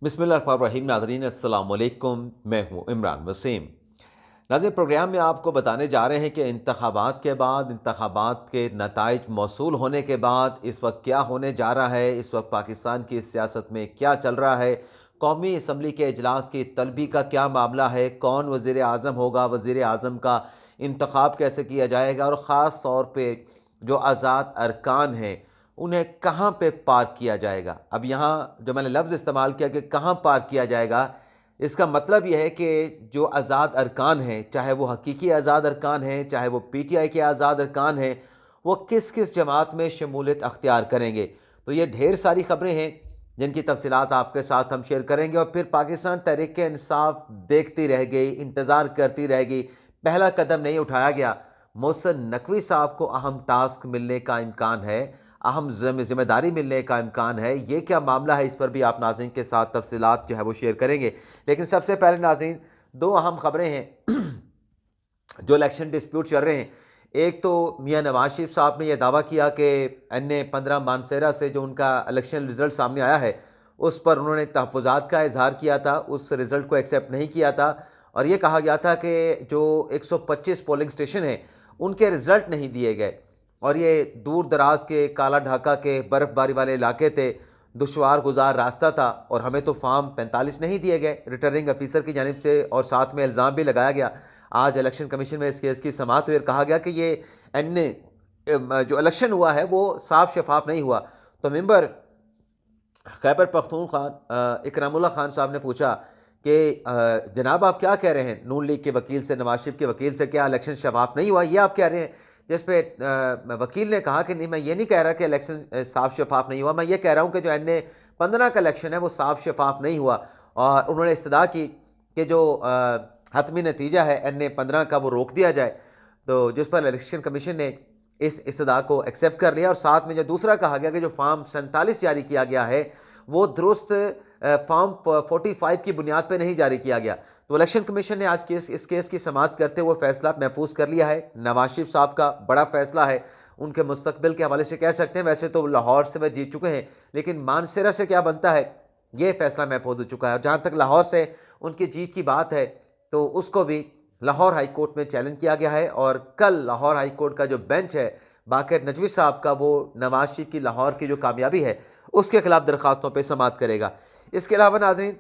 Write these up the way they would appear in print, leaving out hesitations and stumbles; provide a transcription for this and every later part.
बिस्मिल्लाहिर्रहमानिर्रहीम। नाज़रीन अस्सलाम वालेकुम, मैं हूँ इमरान वसीम। नाज़रीन, प्रोग्राम में आपको बताने जा रहे हैं कि इंतखाबात के बाद, इंतखाबात के नताइज मौसूल होने के बाद इस वक्त क्या होने जा रहा है, इस वक्त पाकिस्तान की सियासत में क्या चल रहा है, कौमी असम्बली के इजलास की तलबी का क्या मामला है, कौन वज़ीर आज़म होगा, वज़ीर आज़म का इंतखाब कैसे किया जाएगा, और ख़ास तौर पर जो आज़ाद अरकान हैं उन्हें कहाँ पे पार्क किया जाएगा। अब यहाँ जो मैंने लफ्ज़ इस्तेमाल किया कि कहाँ पार्क किया जाएगा, इसका मतलब यह है कि जो आज़ाद अरकान हैं, चाहे वो हकीकी आज़ाद अरकान हैं, चाहे वो पीटीआई के आज़ाद अरकान हैं, वो किस किस जमात में शमूलियत अख्तियार करेंगे। तो ये ढेर सारी ख़बरें हैं जिनकी तफसीलात आपके साथ हम शेयर करेंगे। और फिर पाकिस्तान तहरीक इंसाफ देखती रह गई, इंतज़ार करती रह गई, पहला कदम नहीं उठाया गया। मोहसिन नकवी साहब को अहम टास्क मिलने का इम्कान है, अहम जिम्मेदारी मिलने का इम्कान है। ये क्या मामला है, इस पर भी आप नाज़रीन के साथ तफसीलात जो है वो शेयर करेंगे। लेकिन सबसे पहले नाज़रीन, दो अहम ख़बरें हैं जो इलेक्शन डिस्प्यूट चल रहे हैं। एक तो मियां नवाज शरीफ साहब ने यह दावा किया कि NA-15 मानसेरा से जो उनका इलेक्शन रिज़ल्ट सामने आया है उस पर उन्होंने तहफ़्फ़ुज़ात का इजहार किया था, उस रिज़ल्ट को एक्सेप्ट नहीं किया था, और ये कहा गया था कि जो 125 पोलिंग स्टेशन हैं उनके रिज़ल्ट नहीं दिए गए, और ये दूर दराज के काला ढाका के बर्फ़बारी वाले इलाके थे, दुश्वार गुजार रास्ता था, और हमें तो फॉर्म 45 नहीं दिए गए रिटर्निंग अफीसर की जानिब से, और साथ में इल्ज़ाम भी लगाया गया। आज इलेक्शन कमीशन में इस केस की समाअत हुई और कहा गया कि ये एन जो इलेक्शन हुआ है वो साफ शफाफ नहीं हुआ। तो मेंबर खैबर पख्तूनख्वा इकरामुल्लाह खान साहब ने पूछा कि जनाब आप क्या कह रहे हैं, नून लीग के वकील से, नवाज शरीफ के वकील से, क्या इलेक्शन शफाफ नहीं हुआ, ये आप कह रहे हैं? जिस पे वकील ने कहा कि नहीं, मैं ये नहीं कह रहा कि इलेक्शन साफ शफाफ नहीं हुआ, मैं ये कह रहा हूँ कि जो NA-15 का इलेक्शन है वो साफ शफाफ नहीं हुआ। और उन्होंने इस्तदा की कि जो हतमी नतीजा है NA-15 का वो रोक दिया जाए। तो जिस पर इलेक्शन कमीशन ने इस इस्तदा को एक्सेप्ट कर लिया, और साथ में जो दूसरा कहा गया कि जो फॉर्म 47 जारी किया गया है वो दुरुस्त फॉर्म 45 की बुनियाद पर नहीं जारी किया गया। तो इलेक्शन कमीशन ने आज इस केस की समाअत करते हुए फैसला महफूज कर लिया है। नवाज शरीफ साहब का बड़ा फैसला है, उनके मुस्तकबिल के हवाले से कह सकते हैं। वैसे तो लाहौर से वह जीत चुके हैं, लेकिन मानसेरा से क्या बनता है ये फैसला महफूज हो चुका है। और जहाँ तक लाहौर से उनकी जीत की बात है तो उसको भी लाहौर हाई कोर्ट में चैलेंज किया गया है, और कल लाहौर हाई कोर्ट का जो बेंच है बाकर नजवी साहब का, वो नवाज शरीफ की लाहौर की जो कामयाबी है उसके खिलाफ दरखास्तों पर समाअत करेगा। इसके अलावा नाज़रीन,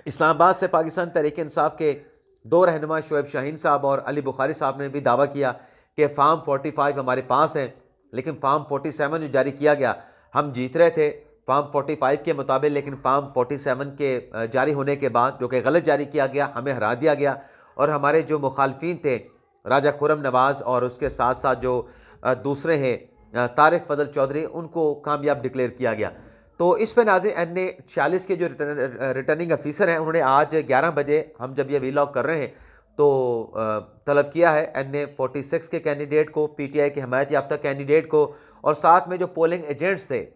इस्लामाबाद से पाकिस्तान तहरीक इंसाफ के दो रहनुमा शोएब शाहीन साहब और अली बुखारी साहब ने भी दावा किया कि फार्म 45 हमारे पास हैं, लेकिन फार्म 47 जो जारी किया गया, हम जीत रहे थे फार्म 45 के मुताबिक, लेकिन फार्म 47 के जारी होने के बाद जो कि गलत जारी किया गया, हमें हरा दिया गया, और हमारे जो मुखालफिन थे राजा खुरम नवाज़ और उसके साथ साथ जो दूसरे हैं तारिक फजल चौधरी, उनको कामयाब डिक्लेयर किया गया। तो इस पर नाज़रीन NA-46 के जो रिटर्निंग अफीसर हैं उन्होंने आज 11 बजे, हम जब ये वीलॉग कर रहे हैं, तो तलब किया है NA-46 के कैंडिडेट को, PTI के हमायत याफ्ता कैंडिडेट को, और साथ में जो पोलिंग एजेंट्स थे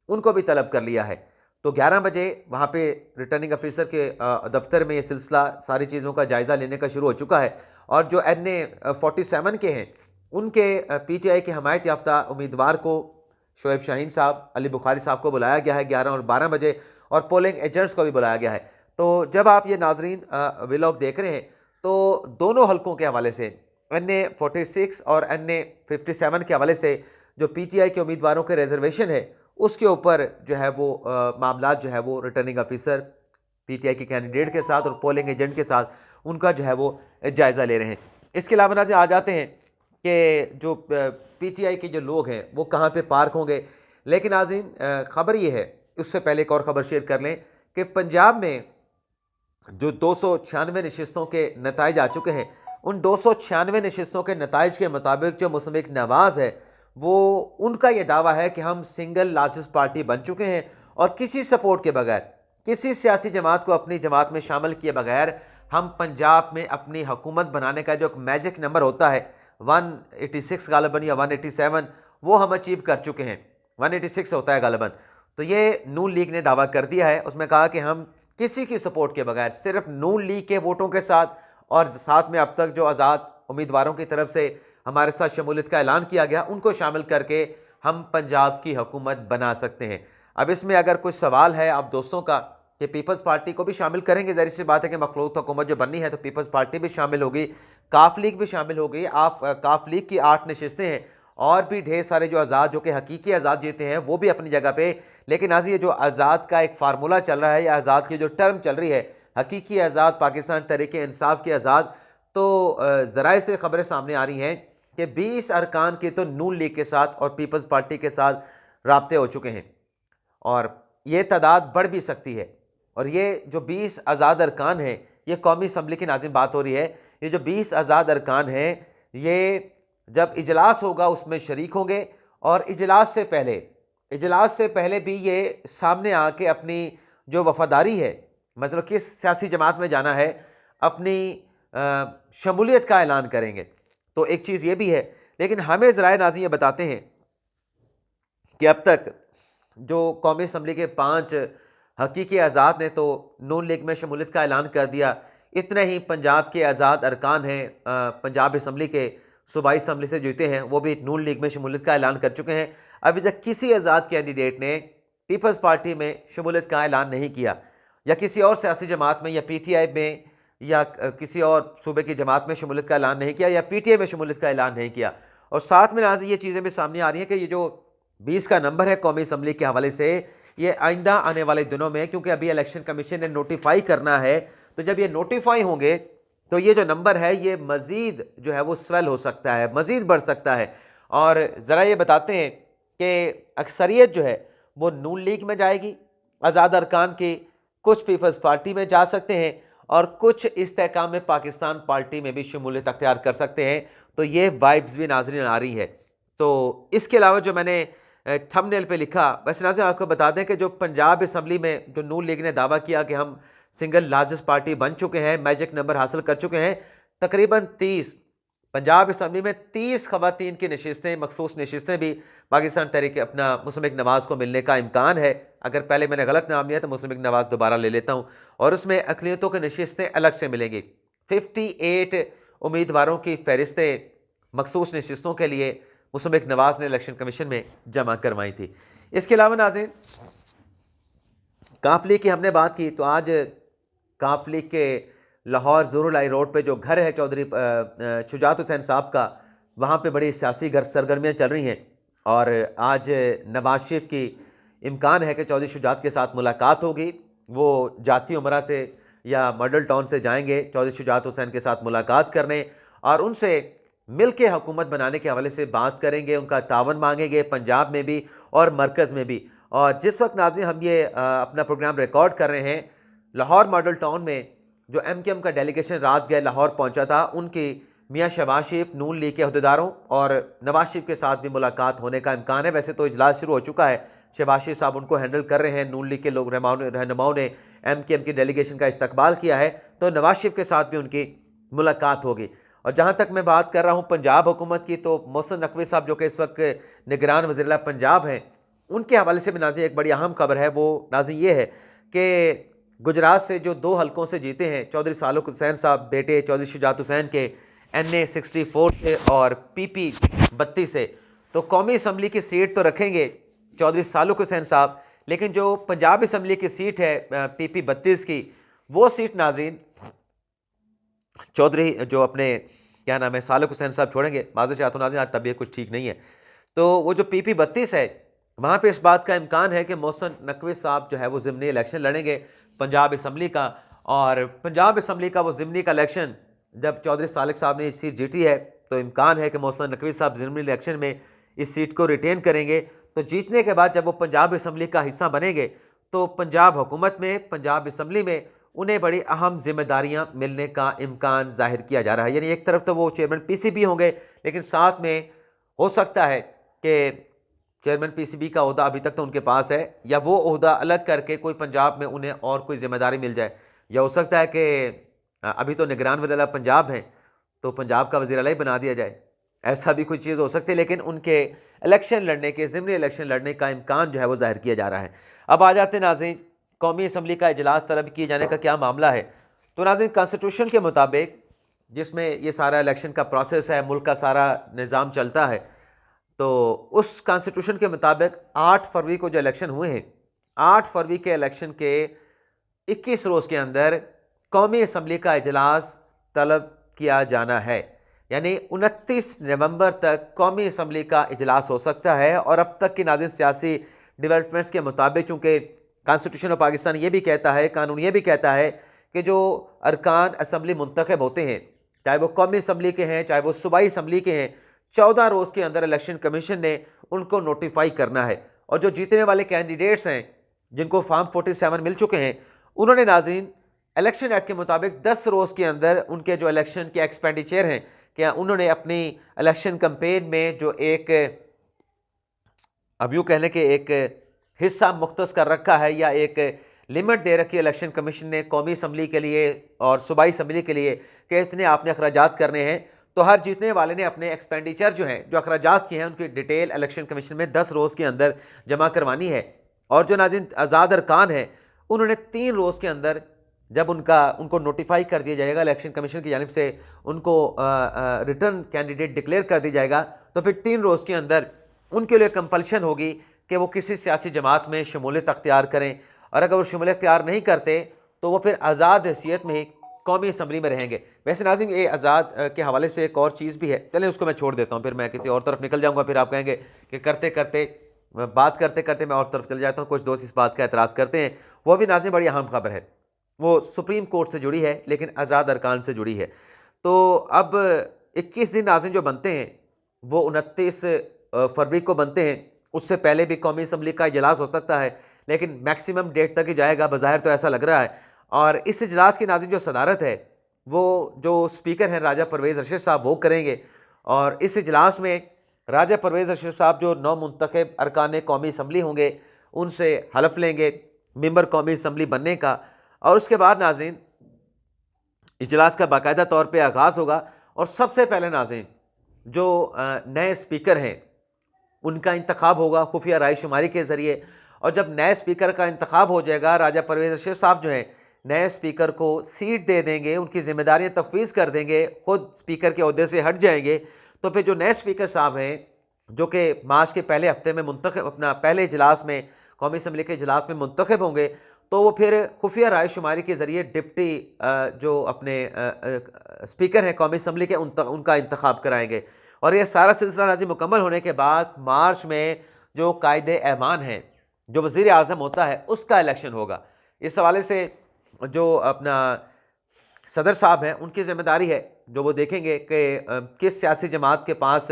उनको भी तलब कर लिया है। तो 11 बजे वहाँ पे रिटर्निंग अफीसर के दफ्तर में ये सिलसिला सारी चीज़ों का जायज़ा लेने का शुरू हो चुका है। और जो NA-47 के हैं उनके PTI के हमायत याफ्ता उम्मीदवार को, शोएब शाहीन साहब, अली बुखारी साहब को बुलाया गया है 11 और 12 बजे, और पोलिंग एजेंट्स को भी बुलाया गया है। तो जब आप ये नाजरीन व्लॉग देख रहे हैं तो दोनों हलकों के हवाले से, NA-46 और NA-57 के हवाले से जो PTI के उम्मीदवारों के रिजर्वेशन है उसके ऊपर जो है वो मामला जो है वो रिटर्निंग अफीसर PTI के कैंडिडेट के साथ और पोलिंग एजेंट के साथ उनका जो है वो जायज़ा ले रहे हैं। इसके अलावा नाज़रीन आ जाते हैं कि जो PTI के जो लोग हैं वो कहाँ पे पार्क होंगे। लेकिन नाज़रीन ख़बर ये है, उससे पहले एक और ख़बर शेयर कर लें कि पंजाब में जो 296 नशिस्तों के नताइज आ चुके हैं, उन 296 नशिस्तों के नताइज के मुताबिक जो मुस्लिम नवाज़ है वो, उनका ये दावा है कि हम सिंगल लार्जेस्ट पार्टी बन चुके हैं, और किसी सपोर्ट के बगैर, किसी सियासी जमात को अपनी जमात में शामिल किए बगैर हम पंजाब में अपनी हुकूमत बनाने का जो एक मैजिक नंबर होता है 186 गालिबन या 187, वो हम अचीव कर चुके हैं। 186 होता है गालिबन। तो ये नून लीग ने दावा कर दिया है, उसमें कहा कि हम किसी की सपोर्ट के बगैर, सिर्फ नून लीग के वोटों के साथ, और साथ में अब तक जो आज़ाद उम्मीदवारों की तरफ से हमारे साथ शमूलियत का ऐलान किया गया उनको शामिल करके हम पंजाब की हुकूमत बना सकते हैं। اب اس میں اگر کوئی سوال ہے آپ دوستوں کا کہ پیپلز پارٹی کو بھی شامل کریں گے، ظاہر سی بات ہے کہ مخلوط حکومت جو بننی ہے تو پیپلز پارٹی بھی شامل ہوگی، کاف لیگ بھی شامل ہوگی. آپ کاف لیگ کی 8 نشستیں ہیں اور بھی ڈھیر سارے جو آزاد جو کہ حقیقی آزاد جیتے ہیں وہ بھی اپنی جگہ پہ. لیکن ناظرین یہ جو آزاد کا ایک فارمولہ چل رہا ہے یا آزاد کی جو ٹرم چل رہی ہے، حقیقی آزاد، پاکستان تحریک انصاف کی آزاد، تو ذرائع سے خبریں سامنے آ رہی ہیں کہ 20 ارکان کے تو نون لیگ کے ساتھ اور پیپلز پارٹی کے ساتھ رابطے ہو چکے ہیں اور یہ تعداد بڑھ بھی سکتی ہے. اور یہ جو 20 آزاد ارکان ہیں، یہ قومی اسمبلی کی ناظرین بات ہو رہی ہے، یہ جو 20 آزاد ارکان ہیں یہ جب اجلاس ہوگا اس میں شریک ہوں گے اور اجلاس سے پہلے بھی یہ سامنے آ کے اپنی جو وفاداری ہے، مطلب کس سیاسی جماعت میں جانا ہے، اپنی شمولیت کا اعلان کریں گے. تو ایک چیز یہ بھی ہے. لیکن ہمیں ذرائع ناظرین یہ بتاتے ہیں کہ اب تک جو قومی اسمبلی کے 5 حقیقی آزاد نے تو نون لیگ میں شمولیت کا اعلان کر دیا. اتنے ہی پنجاب کے آزاد ارکان ہیں، پنجاب اسمبلی کے صوبائی اسمبلی سے جیتے ہیں، وہ بھی نون لیگ میں شمولیت کا اعلان کر چکے ہیں. ابھی تک کسی آزاد کینڈیڈیٹ نے پیپلز پارٹی میں شمولیت کا اعلان نہیں کیا، یا کسی اور سیاسی جماعت میں، یا پی ٹی آئی میں، یا کسی اور صوبے کی جماعت میں شمولیت کا اعلان نہیں کیا، یا پی ٹی آئی میں شمولیت کا اعلان نہیں کیا. اور ساتھ میں ناظرین یہ چیزیں بھی سامنے آ رہی ہیں کہ یہ جو 20 کا نمبر ہے قومی اسمبلی کے حوالے سے، یہ آئندہ آنے والے دنوں میں، کیونکہ ابھی الیکشن کمیشن نے نوٹیفائی کرنا ہے، تو جب یہ نوٹیفائی ہوں گے تو یہ جو نمبر ہے یہ مزید جو ہے وہ سویل ہو سکتا ہے، مزید بڑھ سکتا ہے. اور ذرا یہ بتاتے ہیں کہ اکثریت جو ہے وہ نون لیگ میں جائے گی آزاد ارکان کی، کچھ پیپلز پارٹی میں جا سکتے ہیں اور کچھ استحکام پاکستان پارٹی میں بھی شمولیت اختیار کر سکتے ہیں. تو یہ وائبز بھی ناظرین آ رہی ہے. تو اس کے علاوہ جو میں نے تھم نیل پہ لکھا، ویسے ناظرین آپ کو بتا دیں کہ جو پنجاب اسمبلی میں جو نون لیگ نے دعویٰ کیا کہ ہم سنگل لارجسٹ پارٹی بن چکے ہیں، میجک نمبر حاصل کر چکے ہیں، تقریباً 30 پنجاب اسمبلی میں 30 خواتین کی نشستیں، مخصوص نشستیں بھی پاکستان تحریک اپنا مسلم نواز کو ملنے کا امکان ہے. اگر پہلے میں نے غلط نام لیا تو مسلم نواز دوبارہ لے لیتا ہوں. اور اس میں اقلیتوں کی نشستیں الگ سے ملیں گی. 58 امیدواروں کی فہرستیں مخصوص نشستوں کے لیے مسلم نواز نے الیکشن کمیشن میں جمع کروائی تھی. اس کے علاوہ ناظرین کاف لیگ کی ہم نے بات کی، تو آج کاف لیگ کے لاہور ظہور الہی روڈ پہ جو گھر ہے چودھری شجاعت حسین صاحب کا، وہاں پہ بڑی سیاسی سرگرمیاں چل رہی ہیں. اور آج نواز شریف کی امکان ہے کہ چودھری شجاعت کے ساتھ ملاقات ہوگی. وہ جاتی عمرہ سے یا ماڈل ٹاؤن سے جائیں گے چودھری شجاعت حسین کے ساتھ ملاقات کرنے اور ان سے مل کے حکومت بنانے کے حوالے سے بات کریں گے، ان کا تعاون مانگیں گے، پنجاب میں بھی اور مرکز میں بھی. اور جس وقت ناظرین ہم یہ اپنا پروگرام ریکارڈ کر رہے ہیں، لاہور ماڈل ٹاؤن میں جو ایم کیو ایم کا ڈیلیگیشن رات گئے لاہور پہنچا تھا، ان کی میاں شہباز شریف، نون لیگ کے عہدیداروں اور نواز شریف کے ساتھ بھی ملاقات ہونے کا امکان ہے. ویسے تو اجلاس شروع ہو چکا ہے، شہباز شریف صاحب ان کو ہینڈل کر رہے ہیں، نون لیگ کے لوگ رہنماؤں نے ایم کیو ایم کی ڈیلیگیشن کا استقبال کیا ہے، تو نواز شریف کے ساتھ بھی ان کی ملاقات ہوگی. اور جہاں تک میں بات کر رہا ہوں پنجاب حکومت کی، تو محسن نقوی صاحب جو کہ اس وقت نگران وزیر اعلیٰ پنجاب ہیں، ان کے حوالے سے بھی ناظرین ایک بڑی اہم خبر ہے. وہ ناظرین یہ ہے کہ گجرات سے جو 2 حلقوں سے جیتے ہیں چودھری سالک حسین صاحب بیٹے چودھری شجاعت حسین کے NA 64 سے اور PP 32 سے، تو قومی اسمبلی کی سیٹ تو رکھیں گے چودھری سالک حسین صاحب، لیکن جو پنجاب اسمبلی کی سیٹ ہے PP 32 کی، وہ سیٹ ناظرین چودھری جو اپنے کیا نام ہے سالک حسین صاحب چھوڑیں گے. معذرت چاہتا ہوں ناظرین، آج طبیعت کچھ ٹھیک نہیں ہے. تو وہ جو PP 32 ہے، وہاں پہ اس بات کا امکان ہے کہ محسن نقوی صاحب جو ہے وہ ضمنی الیکشن لڑیں گے پنجاب اسمبلی کا. اور پنجاب اسمبلی کا وہ ضمنی کا الیکشن جب چودھری سالک صاحب نے اس سیٹ جیتی ہے، تو امکان ہے کہ محسن نقوی صاحب ضمنی الیکشن میں اس سیٹ کو ریٹین کریں گے. تو جیتنے کے بعد جب وہ پنجاب اسمبلی کا حصہ بنیں گے تو پنجاب حکومت میں، پنجاب اسمبلی میں انہیں بڑی اہم ذمہ داریاں ملنے کا امکان ظاہر کیا جا رہا ہے. یعنی ایک طرف تو وہ چیئرمین PCB ہوں گے، لیکن ساتھ میں ہو سکتا ہے کہ چیئرمین PCB کا عہدہ ابھی تک تو ان کے پاس ہے، یا وہ عہدہ الگ کر کے کوئی پنجاب میں انہیں اور کوئی ذمہ داری مل جائے، یا ہو سکتا ہے کہ ابھی تو نگران وزیر اعلیٰ پنجاب ہیں تو پنجاب کا وزیر اعلیٰ ہی بنا دیا جائے. ایسا بھی کوئی چیز ہو سکتی ہے، لیکن ان کے الیکشن لڑنے کے، ضمنی الیکشن لڑنے کا امکان جو ہے وہ ظاہر کیا جا رہا ہے. اب آ جاتے ہیں ناظرین قومی اسمبلی کا اجلاس طلب کیے جانے کا کیا معاملہ ہے. تو ناظرین کانسٹیٹیوشن کے مطابق، جس میں یہ سارا الیکشن کا پروسیس ہے، ملک کا سارا نظام چلتا ہے، تو اس کانسٹیٹیوشن کے مطابق 8 فروری کو جو الیکشن ہوئے ہیں 8 फरवरी के इलेक्शन के 21 रोज़ के अंदर कौमी असम्बली का इजलास तलब किया जाना है, यानी 29 नवंबर तक कौमी असम्बली का इजलास हो सकता है। और अब तक की नाज़िर सियासी डेवलपमेंट्स के मुताबिक, चूँकि कॉन्स्टिट्यूशन ऑफ पाकिस्तान ये भी कहता है, कानून ये भी कहता है कि जो अरकान असम्बली मुंतखब होते हैं, चाहे वो कौमी असम्बली के हैं चाहे वो सूबाई असम्बली के हैं, 14 रोज़ के अंदर इलेक्शन कमीशन ने उनको नोटिफाई करना है। और जो जीतने वाले कैंडिडेट्स हैं जिनको फॉर्म 47 मिल चुके हैं, उन्होंने नाज़रीन इलेक्शन एक्ट के मुताबिक 10 रोज़ के अंदर उनके जो इलेक्शन के एक्सपेंडिचर हैं, क्या उन्होंने अपनी इलेक्शन कैंपेन में जो एक अब यूँ कहने के एक हिस्सा मुख्तस कर रखा है या एक लिमिट दे रखी है इलेक्शन कमीशन ने कौमी असम्बली के लिए और सूबाई असम्बली के लिए कि इतने आपने अखराजात करने हैं, तो हर जीतने वाले ने अपने एक्सपेंडिचर जो हैं, जो अखराजात किए हैं, उनकी डिटेल इलेक्शन कमीशन में 10 रोज़ के अंदर जमा करवानी है। और जो नाज़रीन आज़ाद अरकान हैं, उन्होंने 3 रोज़ के अंदर जब उनको नोटिफाई कर दिया जाएगा इलेक्शन कमीशन की जानिब से, उनको रिटर्न कैंडिडेट डिक्लेयर कर दिया जाएगा, तो फिर 3 रोज़ के अंदर उनके लिए कंपल्शन होगी कि वो किसी सियासी जमात में शमूलियत अख्तियार करें। और अगर वो शमूलियत अख्तियार नहीं करते तो वो फिर आज़ाद हैसियत में ही कौमी असम्बली में रहेंगे। वैसे नाज़रीन ये आज़ाद के हवाले से एक और चीज़ भी है, चलें उसको मैं छोड़ देता हूँ, फिर मैं किसी और तरफ निकल जाऊँगा, फिर आप कहेंगे कि बात करते करते मैं और तरफ चल जाता हूँ। कुछ दोस्त इस बात का एतराज़ करते हैं, वो भी नाज़रीन बड़ी अहम खबर है, वो सुप्रीम कोर्ट से जुड़ी है लेकिन आज़ाद अरकान से जुड़ी है। तो अब 21 दिन नाज़रीन जो बनते हैं वो 29 फरवरी को बनते हैं। उससे पहले भी कौमी असम्बली का इजलास हो सकता है, लेकिन मैक्सिमम डेट तक ही जाएगा, बज़ाहिर तो ऐसा लग रहा है। और इस इजलास की नाज़रीन जो सदारत है वो जो स्पीकर हैं राजा परवेज़ रशीद साहब वो करेंगे। और इस इजलास में राजा परवेज़ रशीद साहब जो 9 मुंतखब अरकान कौमी असम्बली होंगे उनसे हलफ लेंगे मेंबर कौमी असम्बली बनने का। और उसके बाद नाज़रीन इजलास का बाकायदा तौर पे आगाज़ होगा। और सबसे पहले नाज़रीन जो नए स्पीकर हैं उनका इंतखाब होगा खुफिया राय शुमारी के ज़रिए। और जब नए स्पीकर का इंतखाब हो जाएगा, राजा परवेज़ रशीद साहब जो हैं नए स्पीकर को सीट दे देंगे, उनकी ज़िम्मेदारियाँ तफवीज़ कर देंगे, ख़ुद स्पीकर के ओहदे से हट जाएंगे। तो फिर जो नए स्पीकर साहब हैं जो कि मार्च के पहले हफ्ते में मुंतखब अपना पहले इजलास में कौमी असम्बली के इजलास में मुंतखब होंगे, तो वो फिर खुफिया राय शुमारी के ज़रिए डिप्टी जो अपने स्पीकर हैं कौमी असम्बली के उनका इंतखाब कराएंगे। और ये सारा सिलसिला नाज़रीन मुकम्मल होने के बाद मार्च में जो कायदे ऐवान है, जो वज़ीर आज़म होता है, उसका इलेक्शन होगा। इस हवाले से जो अपना सदर साहब हैं उनकी ज़िम्मेदारी है, जो वो देखेंगे कि किस सियासी जमात के पास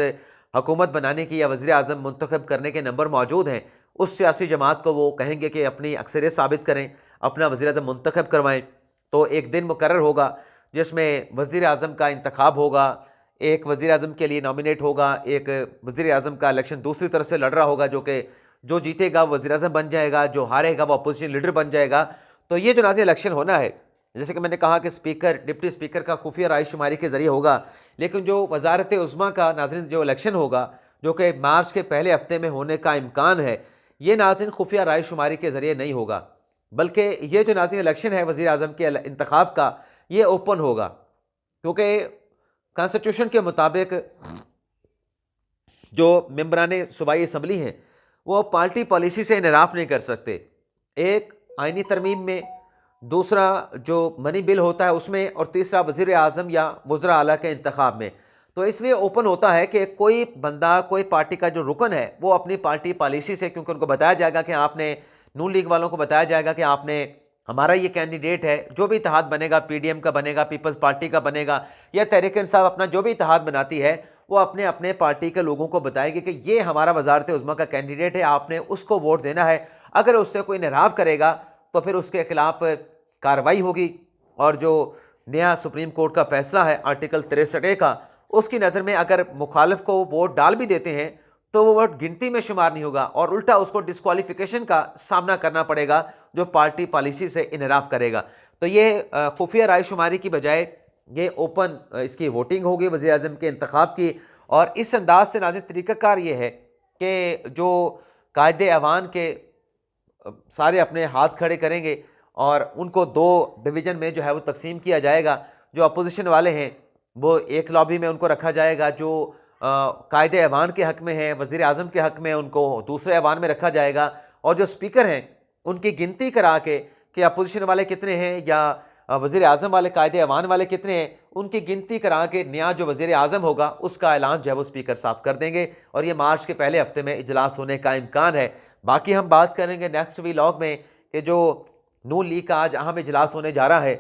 हुकूमत बनाने की या वज़ीर आज़म मुंतखब करने के नंबर मौजूद हैं, उस सियासी जमात को वो कहेंगे कि अपनी अक्सरियत साबित करें, अपना वज़ीर आज़म मुंतखब करवाएँ। तो एक दिन मुकर्रर होगा जिसमें वज़ीर आज़म का इंतखाब होगा, एक वज़ीर आज़म के लिए नॉमिनेट होगा, एक वज़ीर आज़म का इलेक्शन दूसरी तरफ से लड़ रहा होगा, जो जीतेगा वो वज़ीर आज़म बन जाएगा, जो हारेगा वो अपोजिशन लीडर बन जाएगा। तो ये जो नाज़रीन इलेक्शन होना है, जैसे कि मैंने कहा कि स्पीकर डिप्टी स्पीकर का खुफिया राय शुमारी के ज़रिए होगा, लेकिन जो वज़ारत उज़्मा का नाज़रीन जो इलेक्शन होगा, जो कि मार्च के पहले हफ्ते में होने का इम्कान है, ये नाज़रीन खुफिया राय शुमारी के ज़रिए नहीं होगा, बल्कि ये जो नाज़रीन इलेक्शन है वज़ीर आज़म के इंतखाब का, ये ओपन होगा। क्योंकि कॉन्स्टिट्यूशन के मुताबिक जो मेंबरान सूबाई असम्बली हैं वो पार्टी पॉलिसी से इनराफ़ नहीं कर सकते, एक आइनी तरमीम में, दूसरा जो मनी बिल होता है उसमें, और तीसरा वज़ीर आज़म या वज़रा आला के इंतखाब में। तो इसलिए ओपन होता है कि कोई बंदा, कोई पार्टी का जो रुकन है वो अपनी पार्टी पॉलिसी से, क्योंकि उनको बताया जाएगा कि आपने, नून लीग वालों को बताया जाएगा कि आपने, हमारा ये कैंडिडेट है, जो भी इत्तेहाद बनेगा, पीडीएम का बनेगा, पीपल्स पार्टी का बनेगा या तहरीक इंसाफ, अपना जो भी इत्तेहाद बनाती है वो अपने अपने पार्टी के लोगों को बताएगी कि ये हमारा वज़ारत उज़्मा का कैंडिडेट है, आपने उसको वोट देना है। अगर उससे कोई इनराफ़ करेगा तो फिर उसके खिलाफ़ कार्रवाई होगी। और जो नया सुप्रीम कोर्ट का फैसला है आर्टिकल 63A का, उसकी नज़र में अगर मुखालिफ को वोट डाल भी देते हैं तो वो वोट गिनती में शुमार नहीं होगा और उल्टा उसको डिस्क्वालिफिकेशन का सामना करना पड़ेगा जो पार्टी पॉलिसी से इनराफ़ करेगा। तो ये खुफिया राय शुमारी की बजाय ये ओपन इसकी वोटिंग होगी वज़ीर आज़म के इंतखाब की। और इस अंदाज से नाज़रीन तरीक़ाकार ये है कि जो कायदे ऐवान के सारे अपने हाथ खड़े करेंगे और उनको 2 डिवीज़न में जो है वो तकसीम किया जाएगा। जो अपोजिशन वाले हैं वो एक लॉबी में उनको रखा जाएगा, जो कायदे ऐवान के हक़ में है, वज़ीर आज़म के हक़ में, उनको दूसरे ऐवान में रखा जाएगा। और जो स्पीकर हैं उनकी गिनती करा के कि अपोजिशन वाले कितने हैं या वज़ीर आज़म वाले कायदे अवान वाले कितने हैं, उनकी गिनती करा के नया जो वज़ीर आज़म होगा उसका ऐलान जो है वो स्पीकर साहब कर देंगे और ये मार्च के पहले हफ्ते में इजलास होने का इम्कान है। बाकी हम बात करेंगे नेक्स्ट व्लॉग में कि जो नून लीग का आज अहम इजलास होने जा रहा है,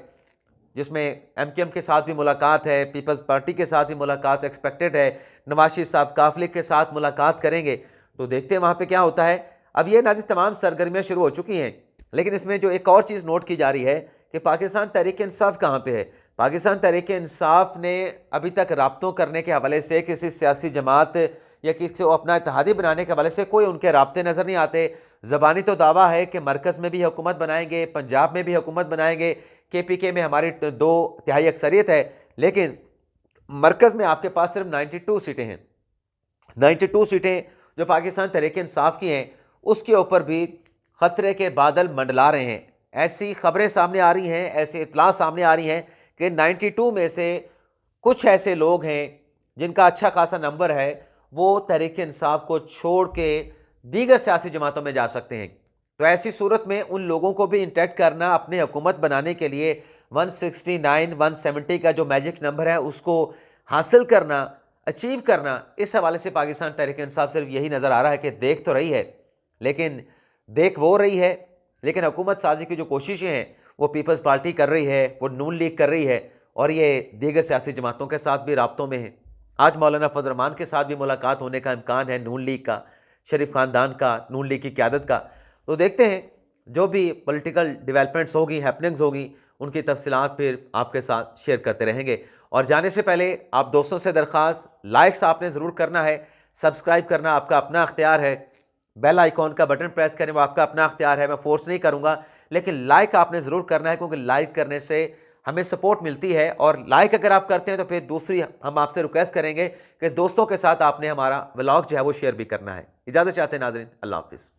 जिसमें एमकेएम के साथ भी मुलाकात है, पीपल्स पार्टी के साथ भी मुलाकात एक्सपेक्टेड है, नवाज शरीफ साहब काफ लीग के साथ मुलाकात करेंगे, तो देखते हैं वहाँ पे क्या होता है। अब ये नाज़रीन तमाम सरगर्मियाँ शुरू हो चुकी हैं, लेकिन इसमें जो एक और चीज़ नोट की जा रही है कि पाकिस्तान तहरीक इंसाफ कहाँ पे है। पाकिस्तान तहरीक इंसाफ ने अभी तक राब्तों करने के हवाले से किसी सियासी जमात या किसी को अपना इत्तेहादी बनाने के हवाले से कोई उनके राब्ते नज़र नहीं आते। ज़बानी तो दावा है कि मरकज़ में भी हुकूमत बनाएंगे, पंजाब में भी हुकूमत बनाएंगे, KPK में हमारी 2/3 अक्सरियत है, लेकिन मरकज़ में आपके पास सिर्फ 92 सीटें हैं। 92 सीटें जो पाकिस्तान तहरीक इंसाफ की हैं, उसके ऊपर भी ख़तरे के बादल मंडला रहे हैं। ऐसी ख़बरें सामने आ रही हैं, ऐसी इत्तला सामने आ रही हैं कि 92 में से कुछ ऐसे लोग हैं जिनका अच्छा खासा नंबर है, वो तहरीक इंसाफ को छोड़ के दीगर सियासी जमातों में जा सकते हैं। तो ऐसी सूरत में उन लोगों को भी इंटैक्ट करना, अपने हुकूमत बनाने के लिए 169 170 का जो मैजिक नंबर है उसको हासिल करना, अचीव करना, इस हवाले से पाकिस्तान तहरीक इंसाफ सिर्फ यही नज़र आ रहा है कि देख तो रही है, लेकिन देख वो रही है, लेकिन हुकूमत साजी की जो कोशिशें हैं वो पीपल्स पार्टी कर रही है, वो नून लीग कर रही है और ये दीगर सियासी जमातों के साथ भी राब्तों में है। आज मौलाना फजल रहमान के साथ भी मुलाकात होने का इम्कान है, नून लीग का, शरीफ ख़ानदान का, नून लीग की क़यादत का। तो देखते हैं जो भी पॉलिटिकल डेवलपमेंट्स होगी, हैपनिंग्स होगी, उनकी तफसीलात फिर आपके साथ शेयर करते रहेंगे। और जाने से पहले आप दोस्तों से दरख्वास्त, लाइक्स आपने ज़रूर करना है, सब्सक्राइब करना आपका अपना अख्तियार है, बेल आइकॉन का बटन प्रेस करें वो आपका अपना अख्तियार है, मैं फोर्स नहीं करूँगा, लेकिन लाइक आपने ज़रूर करना है, क्योंकि लाइक करने से हमें सपोर्ट मिलती है और लाइक अगर आप करते हैं तो फिर दूसरी हम आपसे रिक्वेस्ट करेंगे कि दोस्तों के साथ आपने हमारा व्लॉग जो है वो शेयर भी करना है। इजाज़त चाहते हैं नाज़रीन, अल्लाह हाफ़िज़।